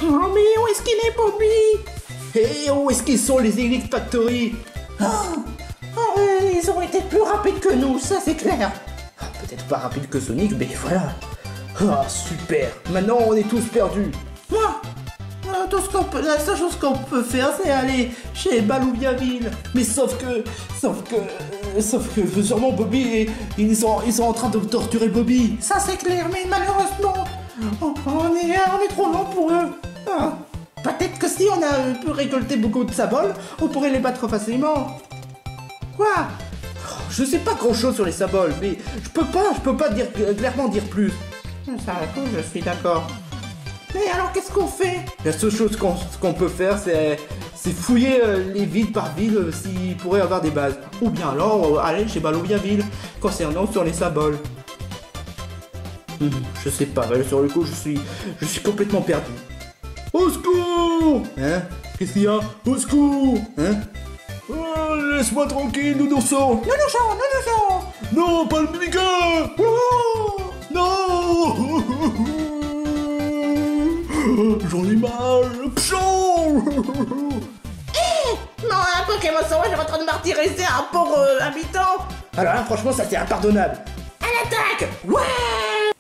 Oh mais où est-ce qu'il est, Bobby? Et où est-ce qu'ils sont les Elite Factory? Ils ont été plus rapides que nous, ça c'est clair. Peut-être pas rapides que Sonic, mais voilà. Ah super, maintenant on est tous perdus. Moi, la seule chose qu'on peut faire, c'est aller chez Balouviaville. Mais sauf que sûrement Bobby, ils sont en train de torturer Bobby. Ça c'est clair, mais malheureusement, on est trop lent pour eux. Peut-être que si on a pu récolter beaucoup de saboles, on pourrait les battre facilement. Quoi? Je sais pas grand chose sur les saboles, mais je peux pas clairement dire plus. Ça, je suis d'accord. Mais alors qu'est-ce qu'on fait? La seule chose qu'on peut faire, c'est fouiller les villes par ville s'il pourrait y avoir des bases. Ou bien alors aller chez Balouviaville concernant sur les saboles. Je sais pas, sur le coup je suis complètement perdu. Au secours! Hein? Qu'est-ce qu'il y a? Au secours! Hein? Oh, laisse-moi tranquille, nounourson! Nounourson! Non, pas le Mimica! Oh, non! J'en ai mal! Pchon! Non, un Pokémon sauvage est en train de martyriser un pauvre habitant! Alors là, franchement, ça c'est impardonnable! À l'attaque! Ouais!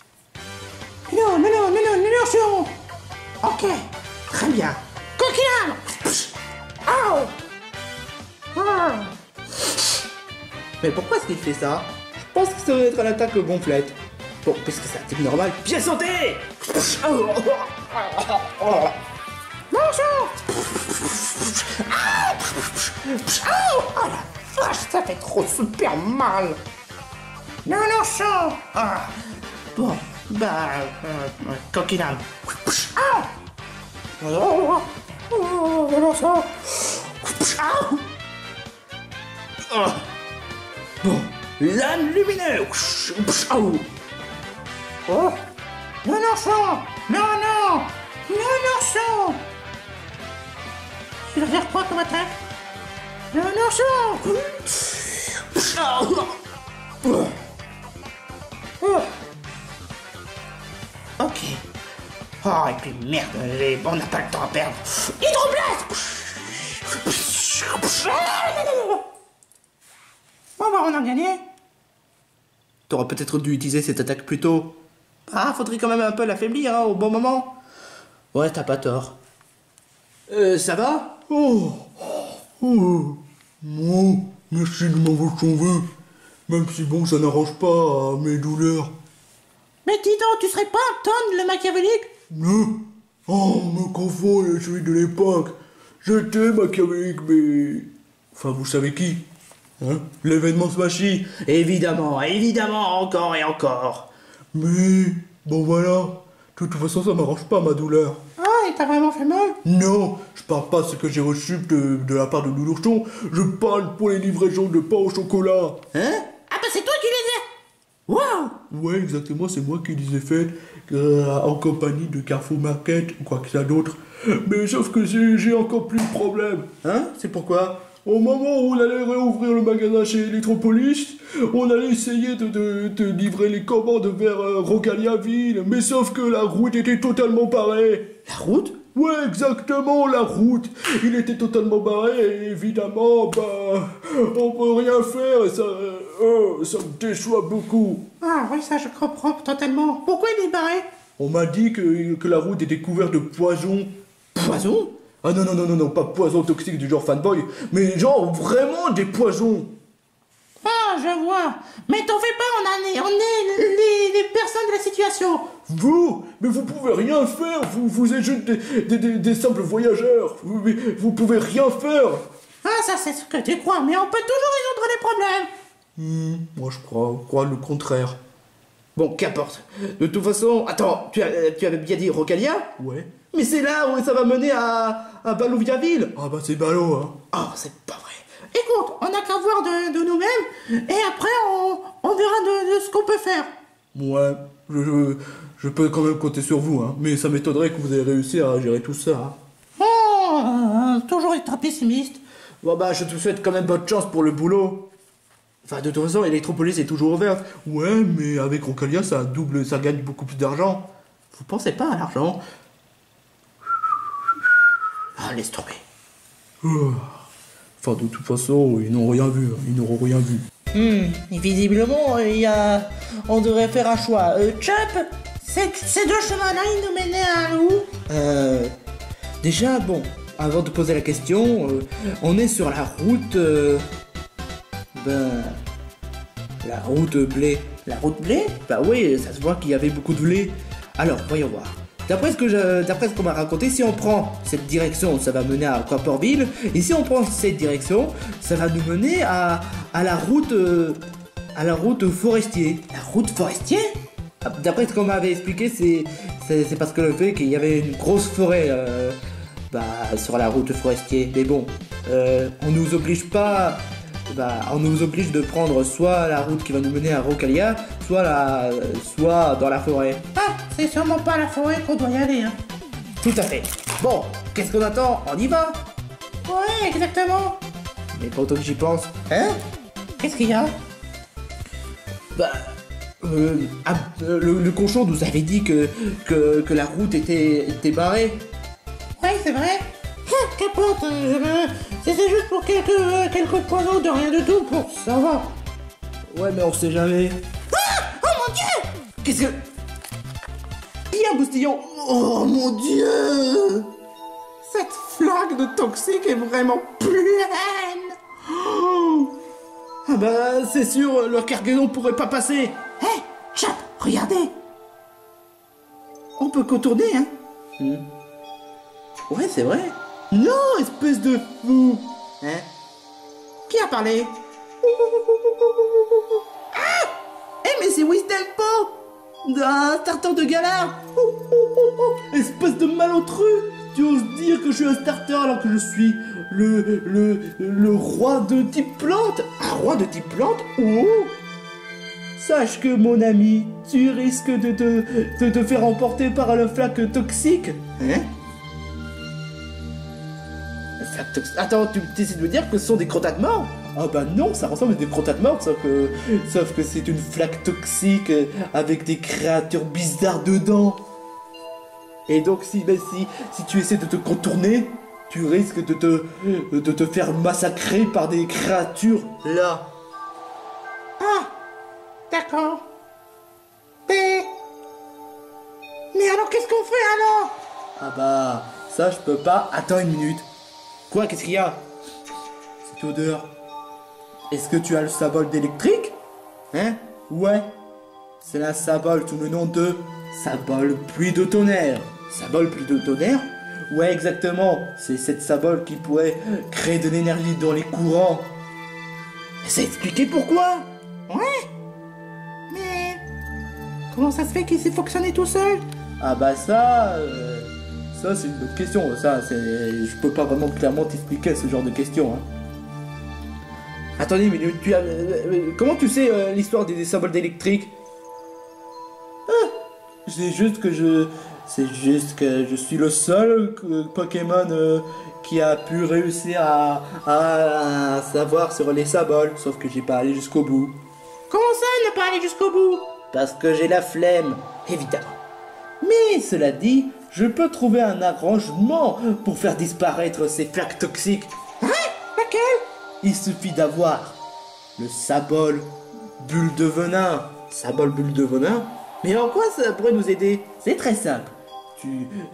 Non, nounourson! Ok, très bien. Coquillard! Oh! Mais pourquoi est-ce qu'il fait ça? Je pense que ça doit être l'attaque gonflette. Bon, parce que c'est un type normal. Bien sauté! Bonjour! Oh la vache, ça fait trop super mal! Non, bon, bah... coquinal. Bon, l'âne lumineux. Oh, non, tu vas faire quoi comme attaque? Ok. Oh, et puis merde, on n'a pas le temps à perdre. Hydroblast! Bon bah on a gagné. T'aurais peut-être dû utiliser cette attaque plus tôt. Ah, faudrait quand même un peu l'affaiblir, hein, au bon moment. Ouais, t'as pas tort. Ça va? Non, merci de m'avoir sauvé. Même si bon, ça n'arrange pas mes douleurs. Mais dis donc, tu serais pas Anton, le machiavélique? Non. Oh, me confond et celui de l'époque. J'étais machiavélique, mais... Enfin, vous savez qui? Hein? L'événement Smashy. Évidemment, encore et encore. Mais... Bon voilà. De toute façon, ça m'arrange pas ma douleur. Ah, et t'as vraiment fait mal? Non, je parle pas de ce que j'ai reçu de la part de Nounourson. Je parle pour les livraisons de pain au chocolat. Hein? Ah bah c'est toi qui les as! Waouh! Ouais, exactement, c'est moi qui les ai faites en compagnie de Carrefour Market ou quoi que ça d'autre. Mais sauf que j'ai encore plus de problème. Hein? C'est pourquoi? Au moment où on allait réouvrir le magasin chez Electropolis, on allait essayer de livrer les commandes vers Rogaliaville, mais sauf que la route était totalement barrée. La route? Ouais, exactement, la route. Il était totalement barré et évidemment, bah, on peut rien faire et ça me déçoit beaucoup. Ah oui, ça je comprends totalement. Pourquoi il est barré? On m'a dit que la route était couverte de poison. Poison? Ah non, pas poison toxique du genre fanboy, mais genre vraiment des poisons. Ah, je vois. Mais t'en fais pas, on est les personnes de la situation. Vous? Mais vous pouvez rien faire, vous êtes juste des simples voyageurs. Vous pouvez rien faire. Ah, ça c'est ce que tu crois, mais on peut toujours résoudre les problèmes. Moi je crois le contraire. Bon, qu'importe. De toute façon, attends, tu avais bien dit Rocalia? Ouais. Mais c'est là où ça va mener à Balouviaville. Ah bah c'est ballot, hein. Oh, c'est pas vrai. Écoute, on n'a qu'à voir de nous-mêmes, et après on verra de ce qu'on peut faire. Ouais, je peux quand même compter sur vous, hein. Mais ça m'étonnerait que vous ayez réussi à gérer tout ça, hein. Oh, toujours être pessimiste. Bon bah je te souhaite quand même bonne chance pour le boulot. Enfin, de toute façon, Electropolis est toujours ouverte. Ouais, mais avec Rocalia, ça gagne beaucoup plus d'argent. Vous pensez pas à l'argent? Ah, laisse tomber. Enfin, de toute façon, ils n'ont rien vu, hein. Ils n'auront rien vu. Visiblement, on devrait faire un choix. Chop, ces deux chemins-là, ils nous menaient à où? Déjà, bon, avant de poser la question, on est sur la route... la route blé. La route blé? Bah oui, ça se voit qu'il y avait beaucoup de blé. Alors, voyons voir. D'après ce qu'on m'a raconté, si on prend cette direction, ça va mener à Aquaportville. Et si on prend cette direction, ça va nous mener à la route forestier. La route forestier? D'après ce qu'on m'avait expliqué, c'est parce que le fait qu'il y avait une grosse forêt sur la route forestier. Mais bon, on nous oblige pas... on nous oblige de prendre soit la route qui va nous mener à Rocalia, soit dans la forêt. Ah, c'est sûrement pas la forêt qu'on doit y aller, hein. Tout à fait. Bon, qu'est-ce qu'on attend? On y va? Ouais, exactement. Mais pas autant que j'y pense. Hein? Qu'est-ce qu'il y a? Le cochon nous avait dit que la route était barrée. Ouais, c'est vrai. Qu'importe, c'était juste pour quelques poisons de rien du tout, pour savoir. Ouais, mais on sait jamais. Ah! Oh mon dieu! Qu'est-ce que... Il y a un boustillon. Oh mon dieu! Cette flaque de toxique est vraiment pleine! Oh. Ah bah, c'est sûr, leur cargaison pourrait pas passer. Hé, Chop, regardez! On peut contourner, hein? Ouais, c'est vrai. Non, espèce de fou! Hein? Qui a parlé? Ah! Eh, mais c'est Wistempo! Un starter de galard! Espèce de malotru! Tu oses dire que je suis un starter alors que je suis le roi de type plante? Un roi de type plante? Oh! Sache que, mon ami, tu risques de te faire emporter par la flaque toxique. Hein? Attends, tu essaies de me dire que ce sont des crottes morts? Ah bah non, ça ressemble à des crottes mortes, sauf que c'est une flaque toxique avec des créatures bizarres dedans. Et donc si tu essaies de te contourner, tu risques de te faire massacrer par des créatures là. Ah, d'accord. Mais alors qu'est-ce qu'on fait alors? Ah bah, ça je peux pas. Attends une minute. Quoi, qu'est-ce qu'il y a? Cette odeur. Est-ce que tu as le symbole d'électrique? Hein? Ouais. C'est la symbole sous le nom de symbole pluie de tonnerre. Symbole pluie de tonnerre? Ouais, exactement. C'est cette symbole qui pourrait créer de l'énergie dans les courants. Ça expliqué pourquoi? Ouais. Mais comment ça se fait qu'il s'est fonctionné tout seul? Ah bah ça c'est une bonne question. Je peux pas vraiment clairement t'expliquer ce genre de questions. Hein. Attendez une minute, comment tu sais l'histoire des symboles d'électrique? C'est juste que je suis le seul Pokémon qui a pu réussir à savoir sur les symboles, sauf que j'ai pas allé jusqu'au bout. Comment ça, ne pas aller jusqu'au bout? Parce que j'ai la flemme, évidemment. Mais cela dit, je peux trouver un arrangement pour faire disparaître ces flaques toxiques. Hein? Laquelle? Il suffit d'avoir le symbole bulle de venin. Symbole bulle de venin? Mais en quoi ça pourrait nous aider? C'est très simple.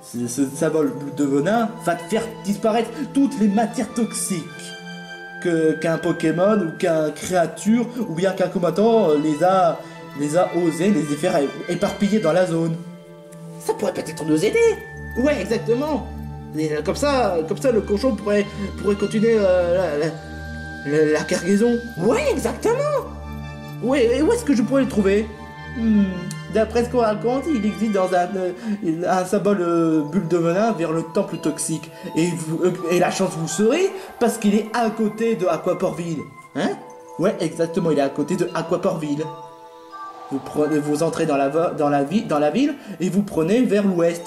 Ce symbole bulle de venin va te faire disparaître toutes les matières toxiques qu'un Pokémon ou qu'un créature ou bien qu'un combattant les a osé les faire éparpiller dans la zone. Ça pourrait peut-être nous aider. Ouais, exactement. Et comme ça, le cochon pourrait continuer la cargaison. Ouais, exactement. Ouais, et où est-ce que je pourrais le trouver? D'après ce qu'on raconte, il existe dans un symbole bulle de venin vers le temple toxique. Et la chance vous serez parce qu'il est à côté de Aquaportville. Hein? Ouais, exactement, il est à côté de Aquaportville. Vous entrez dans la ville et vous prenez vers l'ouest.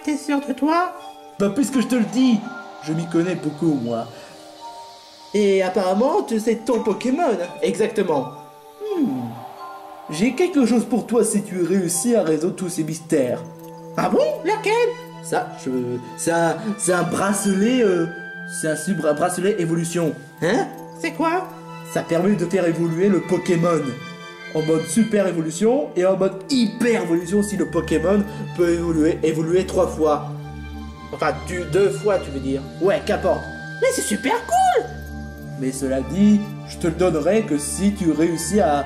T'es sûr de toi? Bah puisque je te le dis, je m'y connais beaucoup moi. Et apparemment, c'est ton Pokémon. Exactement. J'ai quelque chose pour toi si tu réussis à résoudre tous ces mystères. Ah bon? Laquelle? Ça, c'est un bracelet, c'est un super bracelet évolution. Hein? C'est quoi? Ça permet de faire évoluer le Pokémon en mode super évolution et en mode hyper évolution si le Pokémon peut évoluer 3 fois. Enfin, 2 fois, tu veux dire. Ouais, qu'importe. Mais c'est super cool! Mais cela dit, je te le donnerai que si tu réussis à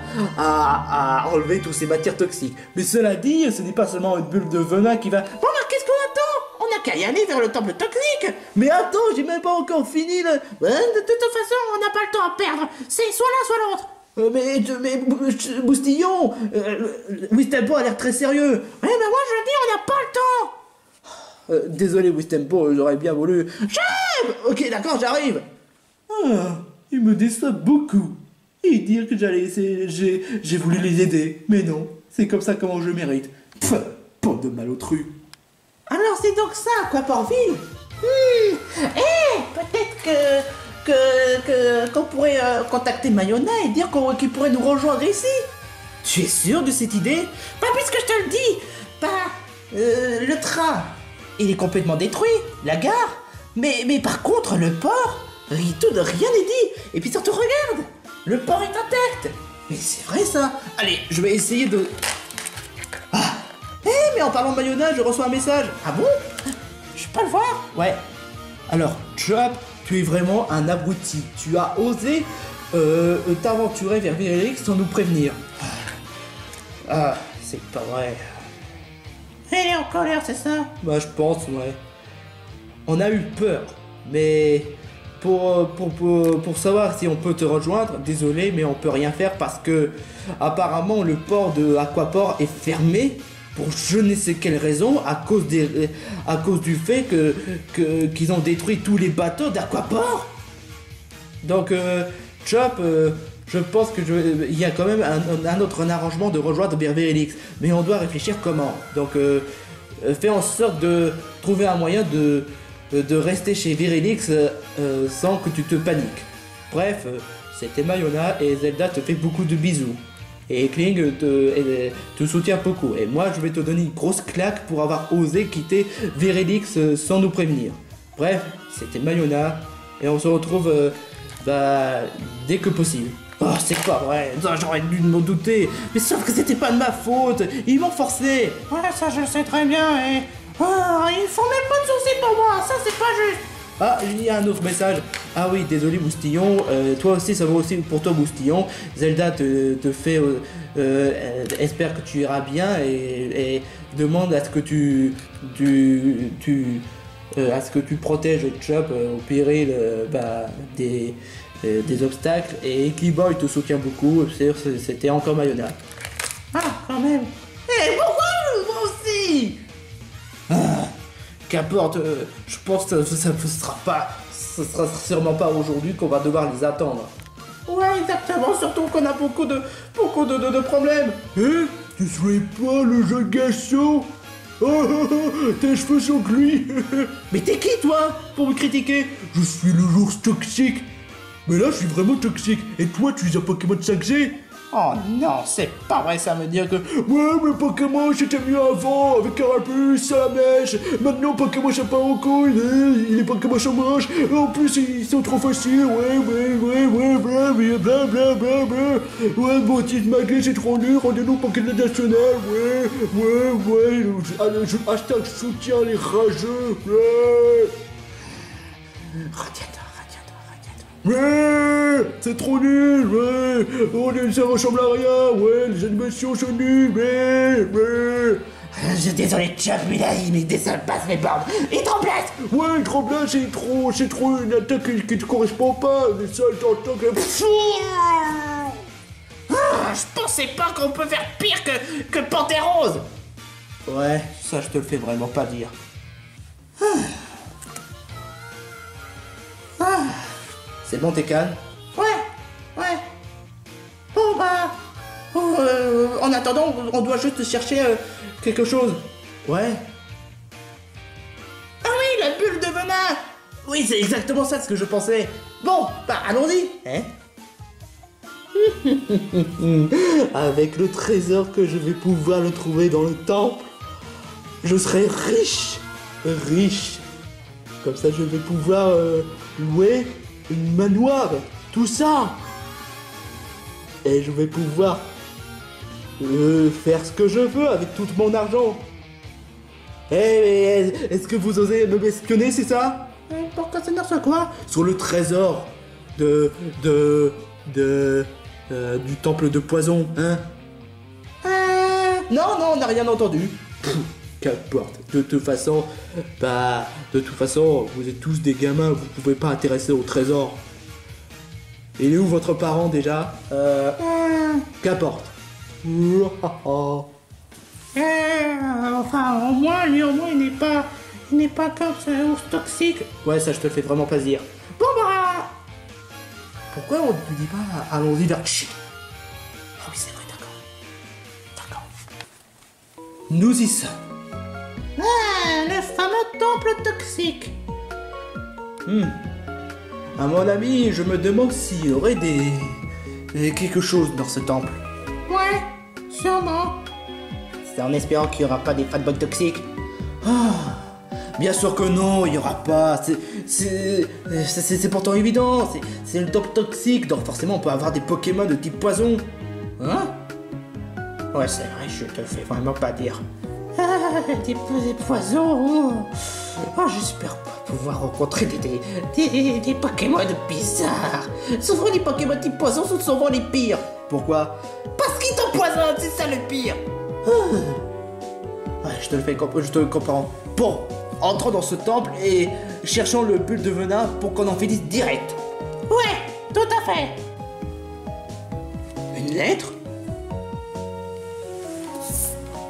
enlever toutes ces matières toxiques. Mais cela dit, ce n'est pas seulement une bulle de venin qui va... Bon, alors qu'est-ce qu'on attend? On n'a qu'à y aller vers le temple toxique! Mais attends, j'ai même pas encore fini là. Ouais, de toute façon, on n'a pas le temps à perdre. C'est soit l'un, soit l'autre. Mais Boustillon, Wistempo a l'air très sérieux. Ouais, mais moi je dis, on n'a pas le temps. Désolé Wistempo, j'aurais bien voulu... J'aime! Ok, d'accord, j'arrive. Ah, il me déçoit beaucoup. Et dire que j'ai voulu les aider. Mais non, c'est comme ça comment je le mérite. Pff, bande de malotru. Alors c'est donc ça, Aquaportville? Peut-être qu'on pourrait contacter Mayona et dire qu'il pourrait nous rejoindre ici. Tu es sûr de cette idée? Pas puisque je te le dis. Le train, il est complètement détruit, la gare. Mais par contre, le port, rien n'est dit. Et puis surtout, regarde, le port est intact. Mais c'est vrai ça. Allez, je vais essayer de... mais en parlant de Mayona, je reçois un message. Ah bon? Je peux pas le voir? Ouais. Alors, Chop, tu es vraiment un abruti. Tu as osé t'aventurer vers Virelix sans nous prévenir. Ah, c'est pas vrai. Elle est en colère, c'est ça? Bah, je pense, ouais. On a eu peur, mais pour savoir si on peut te rejoindre, désolé, mais on peut rien faire parce que apparemment le port de Aquaport est fermé pour je ne sais quelle raison à cause du fait qu'ils ont détruit tous les bateaux d'Aquaport. Donc Chop, je pense que il y a quand même un autre arrangement de rejoindre Virelix, mais on doit réfléchir comment. Donc fais en sorte de trouver un moyen de rester chez Virelix sans que tu te paniques. Bref, c'était Mayona et Zelda te fait beaucoup de bisous. Et Kling te soutient beaucoup. Et moi, je vais te donner une grosse claque pour avoir osé quitter Virelix sans nous prévenir. Bref, c'était Mayona. Et on se retrouve dès que possible. Oh, c'est pas vrai. J'aurais dû m'en douter. Mais sauf que c'était pas de ma faute. Ils m'ont forcé. Ouais, ça je le sais très bien. Et ils font même pas de soucis pour moi. Ça c'est pas juste. Ah, il y a un autre message. Ah oui, désolé Boustillon, toi aussi ça va aussi pour toi Boustillon. Zelda te fait espère que tu iras bien et demande à ce que à ce que tu protèges Chop au péril des obstacles. Et Equiboy te soutient beaucoup. C'était encore Mayona. Ah, quand même. Et pourquoi moi aussi? Qu'importe, je pense que ce sera sûrement pas aujourd'hui qu'on va devoir les attendre. Ouais, exactement, surtout qu'on a beaucoup de problèmes. Tu serais pas le jeune garçon? Tes cheveux sont gris. Mais t'es qui toi pour me critiquer? Je suis le jour toxique. Mais là, je suis vraiment toxique. Et toi, tu es un Pokémon 5G? Oh non, c'est pas vrai, ça veut dire que... Ouais, mais Pokémon, c'était mieux avant, avec Carapuce, Salamèche. Maintenant, Pokémon, c'est pas en couille. Les Pokémon sont moches. En plus, ils sont trop faciles. Ouais, blablabla. Ouais, bon, titre Magné, c'est trop nul. Rendez-nous Pokémon national. Ouais. Allez, hashtag soutien les rageux. Ouais. Retiens-toi. Ouais, c'est trop nul, ouais, ça ressemble à rien, ouais, les animations sont nulles, ouais. Je suis désolé, Chop, mais là, il dépasse mes bornes. Il tremblesse. Ouais, il tremblesse, c'est trop une attaque qui te correspond pas, les seuls t'entends que... Je pensais pas qu'on peut faire pire que Panthère Rose. Ouais, ça je te le fais vraiment pas dire. C'est bon, t'es calme? Ouais. Bon, en attendant, on doit juste chercher quelque chose. Ouais. Ah oui, la bulle de venin. Oui, c'est exactement ça ce que je pensais. Bon, allons-y. Hein? Avec le trésor que je vais pouvoir le trouver dans le temple, je serai riche. riche. Comme ça, je vais pouvoir louer une manoir, tout ça. Et je vais pouvoir faire ce que je veux avec tout mon argent. Est-ce que vous osez me espionner, c'est ça? Pourquoi ça sur quoi? Sur le trésor du temple de poison, hein? Non, on n'a rien entendu. Qu'importe. De toute façon, vous êtes tous des gamins, vous pouvez pas intéresser au trésor. Il est où votre parent déjà? Qu'importe. Enfin, au moins, il n'est pas comme ça, ours toxique. Ouais, ça je te le fais vraiment pas dire. Bon bah... Pourquoi on ne te dit pas allons-y vers... Chut. Ah oui, c'est vrai, d'accord. Nous y sommes. Le fameux temple toxique. À mon avis, je me demande s'il y aurait quelque chose dans ce temple. Ouais, sûrement. C'est en espérant qu'il n'y aura pas des fatboys toxiques. Bien sûr que non, il n'y aura pas. C'est pourtant évident. C'est le temple toxique, donc forcément on peut avoir des Pokémon de type poison. Hein? Ouais, c'est vrai, je te le fais vraiment pas dire. Des poisons. J'espère pas pouvoir rencontrer des Pokémon bizarres. Souvent les Pokémon type poison sont souvent les pires. Pourquoi? Parce qu'ils t'empoisonnent, c'est ça le pire. Ouais, je te le comprends. Bon, entrons dans ce temple et cherchons le bulle de venin pour qu'on en finisse direct. Ouais, tout à fait. Une lettre?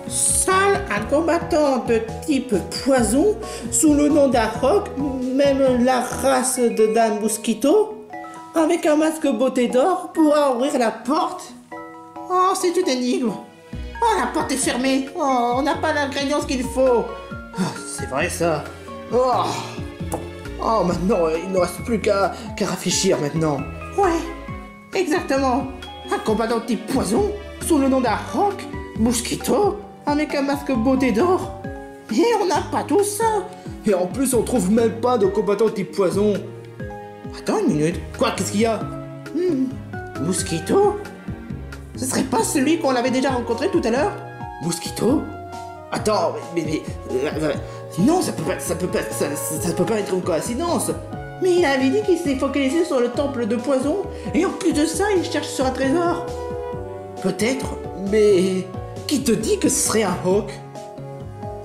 Seul un combattant de type poison, sous le nom d'Arrock, même la race de Dame Mosquito, avec un masque beauté d'or, pourra ouvrir la porte. Oh, c'est une énigme. Oh, la porte est fermée. Oh, on n'a pas l'ingrédience qu'il faut. C'est vrai ça. Oh, maintenant, il ne reste plus qu'à réfléchir maintenant. Ouais, exactement. Un combattant de type poison, sous le nom d'Arrock, Mosquito, avec un masque beauté d'or. Et on n'a pas tout ça. Et en plus, on trouve même pas de combattant type poison. Attends une minute. Quoi, qu'est-ce qu'il y a? Mosquito? Ce serait pas celui qu'on avait déjà rencontré tout à l'heure? Mosquito? Attends, mais non, ça peut pas être une coïncidence. Mais il avait dit qu'il s'est focalisé sur le temple de poison, et en plus de ça, il cherche sur un trésor. Peut-être, mais qui te dit que ce serait un Hawk?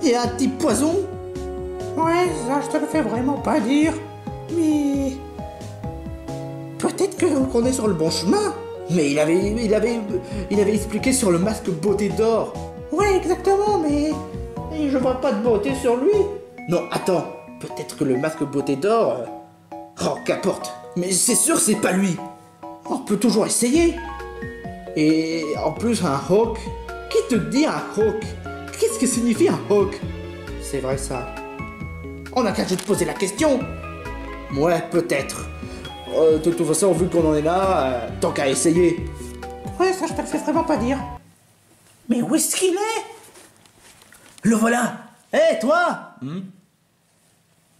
Et un type poison? Ouais, ça je te le fais vraiment pas dire. Mais... peut-être qu'on est sur le bon chemin. Mais il avait expliqué sur le masque beauté d'or. Ouais, exactement, mais je vois pas de beauté sur lui. Non, attends, peut-être que le masque beauté d'or... Oh, qu'importe. Mais c'est sûr, c'est pas lui. On peut toujours essayer. Et en plus, un Hawk... Qui te dit un Hawk? Qu'est-ce que signifie un Hawk? C'est vrai ça. On a qu'à juste poser la question. Ouais, peut-être. De toute façon, vu qu'on en est là, tant qu'à essayer. Ouais, ça je te le fais vraiment pas dire. Mais où est-ce qu'il est? Le voilà. Hé, toi?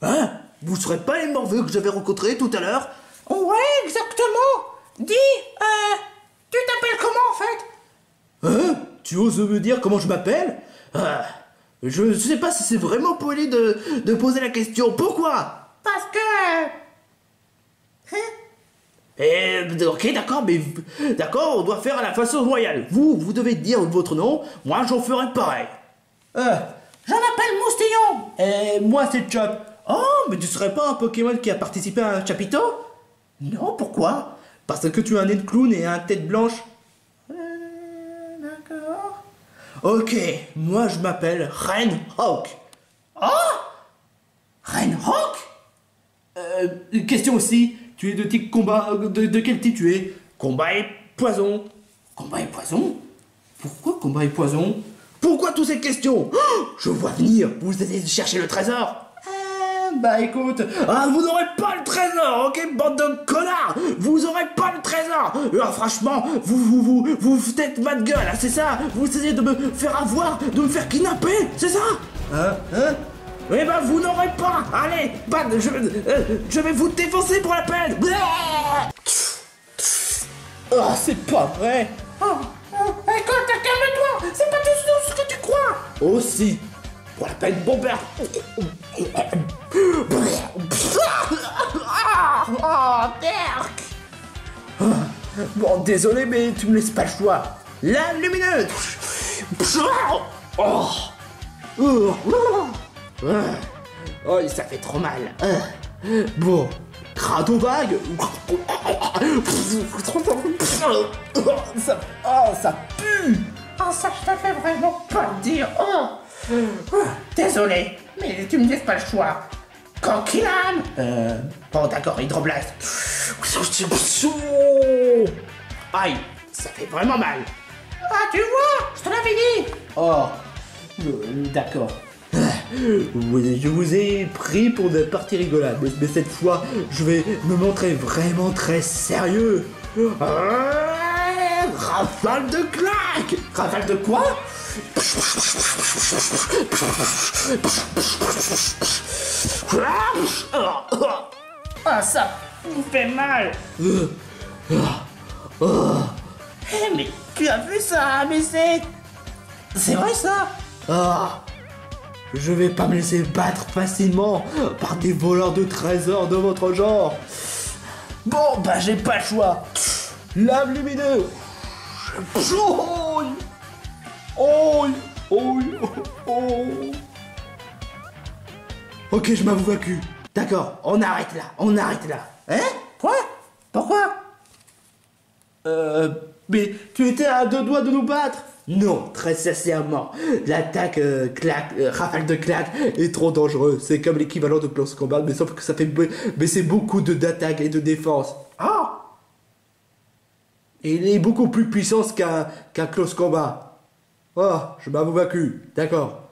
Hein? Vous serez pas les morveux que j'avais rencontrés tout à l'heure? Ouais, exactement. Dis, tu t'appelles comment en fait? Hein? Tu oses me dire comment je m'appelle? Je sais pas si c'est vraiment poli de poser la question. Pourquoi? Parce que... Ok, d'accord, mais... D'accord, on doit faire à la façon royale. Vous devez dire votre nom, moi j'en ferai pareil. Je m'appelle Moustillon. Et moi c'est Chop. Oh, mais tu serais pas un Pokémon qui a participé à un chapiteau? Non, pourquoi? Parce que tu as un nez de clown et une tête blanche. D'accord. Ok, moi je m'appelle Reine Hawk. Reine Hawk? Question aussi, tu es de type combat, de quel type tu es? Combat et poison. Combat et poison? Pourquoi combat et poison? Pourquoi toutes ces questions? Je vois venir, vous allez chercher le trésor. Bah écoute, vous n'aurez pas le trésor, ok, bande de connards. Vous aurez pas le trésor. Franchement, vous faites ma gueule, hein, c'est ça? Vous essayez de me faire avoir, de me faire kidnapper, c'est ça? Eh ben, vous n'aurez pas. Allez, je vais vous défoncer pour la peine. Oh, c'est pas vrai. Écoute, calme-toi. C'est pas tout ce que tu crois. Aussi. Pour la peine, bon père. Oh, Dirk. Bon, désolé, mais tu me laisses pas le choix. Lame lumineuse. Oh. Oh, ça fait trop mal. Bon, crado vague. Ça pue. Oh, ça, je te fais vraiment pas le dire. Désolé, mais tu me laisses pas le choix. Coquillane. Bon, d'accord, hydroblast. Aïe, ça fait vraiment mal. Ah, tu vois, je te l'avais dit. Oh, d'accord. Je vous ai pris pour des parties rigolades, mais cette fois, je vais me montrer vraiment très sérieux. Rafale de claque. Rafale de quoi? Ah, ça vous fait mal. Mais tu as vu ça, mais c'est vrai ça. Ah, je vais pas me laisser battre facilement par des voleurs de trésors de votre genre. Bon, bah j'ai pas le choix. Lame lumineux. Ok, je m'avoue vaincu. D'accord, on arrête là. Hein? Quoi? Pourquoi? Mais tu étais à 2 doigts de nous battre. Non, très sincèrement, l'attaque rafale de claque est trop dangereux. C'est comme l'équivalent de close combat, mais sauf que ça fait baisser beaucoup d'attaque et de défense. Ah! Et il est beaucoup plus puissant qu'un close combat. Oh, je m'avoue vaincu, d'accord.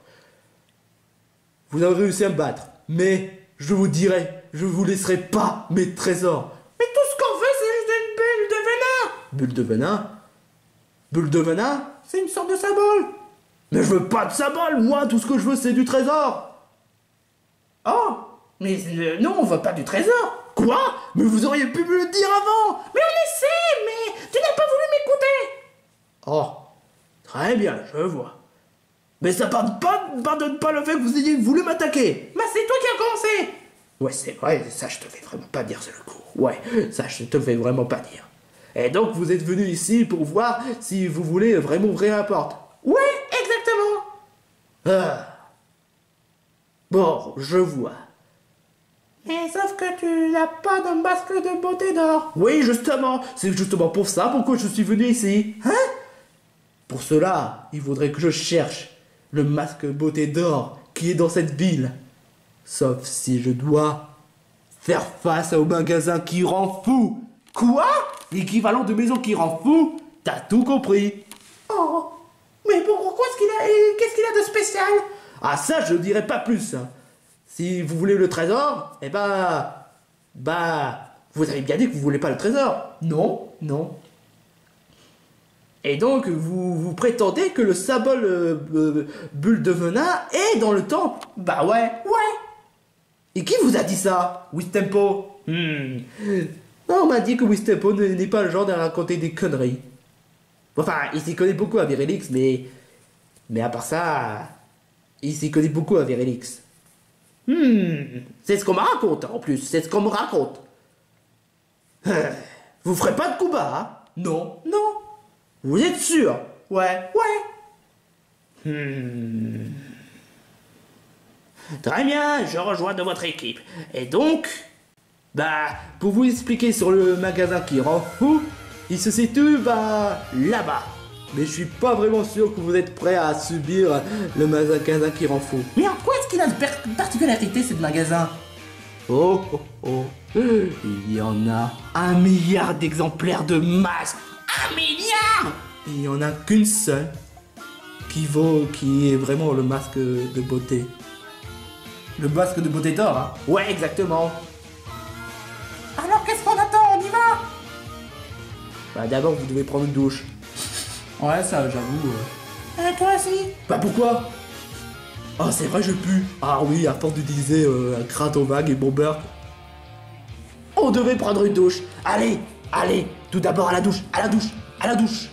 Vous avez réussi à me battre, mais je vous dirai, je vous laisserai pas mes trésors. Mais tout ce qu'on fait, c'est juste une bulle de venin! Bulle de venin? Bulle de venin? C'est une sorte de symbole! Mais je veux pas de symbole, moi, tout ce que je veux, c'est du trésor. Oh! Mais nous, on veut pas du trésor! Quoi? Mais vous auriez pu me le dire avant! Mais on essaie, mais tu n'as pas voulu m'écouter! Oh, très bien, je vois. Mais ça pardonne pas le fait que vous ayez voulu m'attaquer. Bah c'est toi qui as commencé! Ouais, c'est vrai, ça je te fais vraiment pas dire sur le coup. Ouais, ça je te fais vraiment pas dire. Et donc vous êtes venu ici pour voir si vous voulez vraiment ouvrir la porte. Ouais, exactement! Ah. Bon, je vois. Mais sauf que tu n'as pas de masque de beauté d'or. Oui, justement, c'est justement pour ça pourquoi je suis venu ici. Hein? Pour cela, il faudrait que je cherche le masque beauté d'or qui est dans cette ville. Sauf si je dois faire face au magasin qui rend fou. Quoi? L'équivalent de maison qui rend fou? T'as tout compris. Oh! Mais pourquoi qu'est-ce qu'il a de spécial? Ah ça, je dirais pas plus. Si vous voulez le trésor, eh vous avez bien dit que vous voulez pas le trésor. Non. Et donc, vous prétendez que le symbole bulle de venin est dans le temps? Bah ouais. Et qui vous a dit ça? Wistempo? Non, on m'a dit que Wistempo n'est pas le genre à raconter des conneries. Enfin, il s'y connaît beaucoup à Virelix, mais à part ça, il s'y connaît beaucoup à Virelix. C'est ce qu'on me raconte, en plus, c'est ce qu'on me raconte. Vous ferez pas de combat, hein? Non. Vous êtes sûr? Ouais. Très bien, je rejoins de votre équipe. Et donc, pour vous expliquer sur le magasin qui rend fou, il se situe, là-bas. Mais je suis pas vraiment sûr que vous êtes prêt à subir le magasin qui rend fou. Mais en quoi est-ce qu'il a de particularité, ce magasin? Oh. Il y en a 1 milliard d'exemplaires de masques. 1 milliard! Il n'y en a qu'une seule qui est vraiment le masque de beauté. Le masque de beauté d'or, hein? Ouais, exactement. Alors qu'est-ce qu'on attend? On y va? D'abord, vous devez prendre une douche. Ouais, ça, j'avoue. Et toi aussi? Pourquoi? Ah, c'est vrai, je pue. Ah oui, à force d'utiliser gratte aux vagues et mon beurre. On devait prendre une douche. Allez, allez, tout d'abord à la douche, à la douche, à la douche.